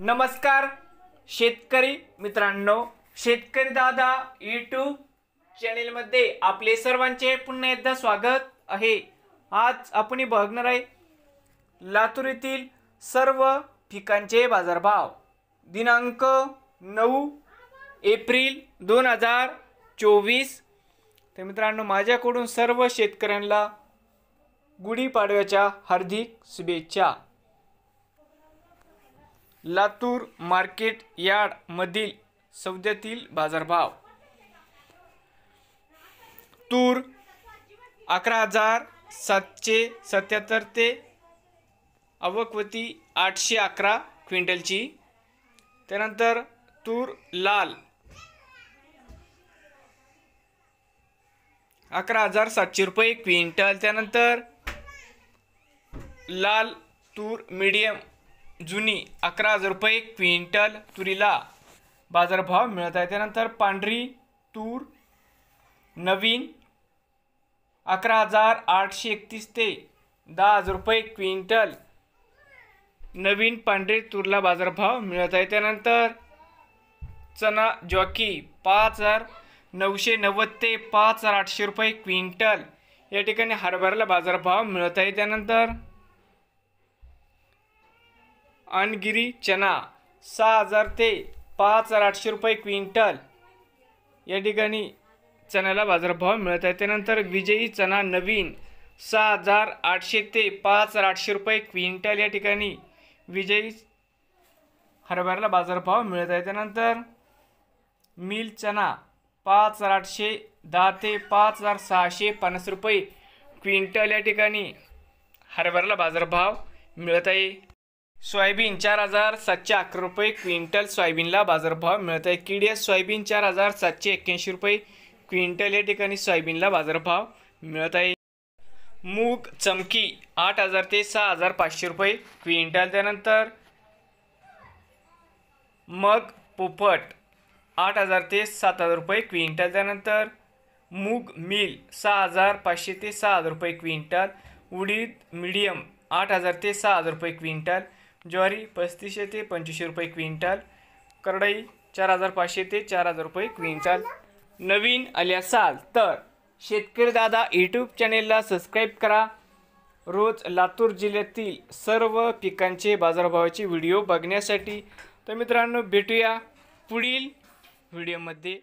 नमस्कार शेतकरी मित्रांनो, शेतकरी दादा यूट्यूब चॅनेलमध्ये आपले सर्वांचे पुन्हा एकदा स्वागत आहे। आज आपण बघणार आहे लातूर येथील सर्व पिकांचे बाजारभाव दिनांक 9 एप्रिल 2024। तर मित्रांनो, माझ्याकडून सर्व शेतकऱ्यांना गुढीपाडव्याच्या हार्दिक शुभेच्छा। लातूर मार्केट यार्ड मधील सौद्यातील बाजारभाव। तूर 11,777 ते आवकवती 811 क्विंटलची। त्यानंतर तूर लाल 11,700 रुपये क्विंटल। त्यानंतर लाल तूर मीडियम जुनी 11,000 रुपये क्विंटल तुरीला बाजारभाव मिळत आहे। त्यानंतर पांढरी तूर नवीन 11,831 ते 10,000 रुपये क्विंटल नवीन पांढरी तूरला बाजारभाव मिळत आहे। त्यानंतर चना जॉकी 5,990 ते 5,800 रुपये क्विंटल या ठिकाणी हरभऱ्याला बाजारभाव मिळत आहे। त्यानंतर अनगिरी चना 6,000 ते 5,800 रुपये क्विंटल या ठिकाणी चण्याला बाजारभाव मिळत आहे। त्यानंतर विजयी चना नवीन 6,800 ते 5,800 रुपये क्विंटल या ठिकाणी विजयी हरभऱ्याला बाजारभाव मिळत आहे। त्यानंतर मिल चना 5,810 ते 5,650 रुपये क्विंटल या ठिकाणी हरभऱ्याला बाजारभाव मिळत आहे। सोयाबीन 4,711 रुपये क्विंटल सोयाबीनला बाजारभाव मिळत आहे। किडियस सोयाबीन 4,781 रुपये क्विंटल या ठिकाणी सोयाबीनला बाजारभाव मिळत आहे। मूग चमकी 8,000 ते 6,500 रुपये क्विंटल। त्यानंतर मग पोपट 8,000 ते 7,000 रुपये क्विंटल। त्यानंतर मूग मिल 6,500 ते 6,000 रुपये क्विंटल। उडीद मीडियम 8,000 ते 6,000 रुपये क्विंटल। ज्वारी 3,500 ते 2,500 रुपये क्विंटल। करडई 4,500 ते 4,000 रुपये क्विंटल। नवीन आले असाल तर शेतकरी दादा यूट्यूब चॅनेलला सबस्क्राईब करा। रोज लातूर जिल्ह्यातील सर्व पिकांचे बाजारभावाचे व्हिडिओ बघण्यासाठी। तर मित्रांनो, भेटूया पुढील व्हिडिओमध्ये।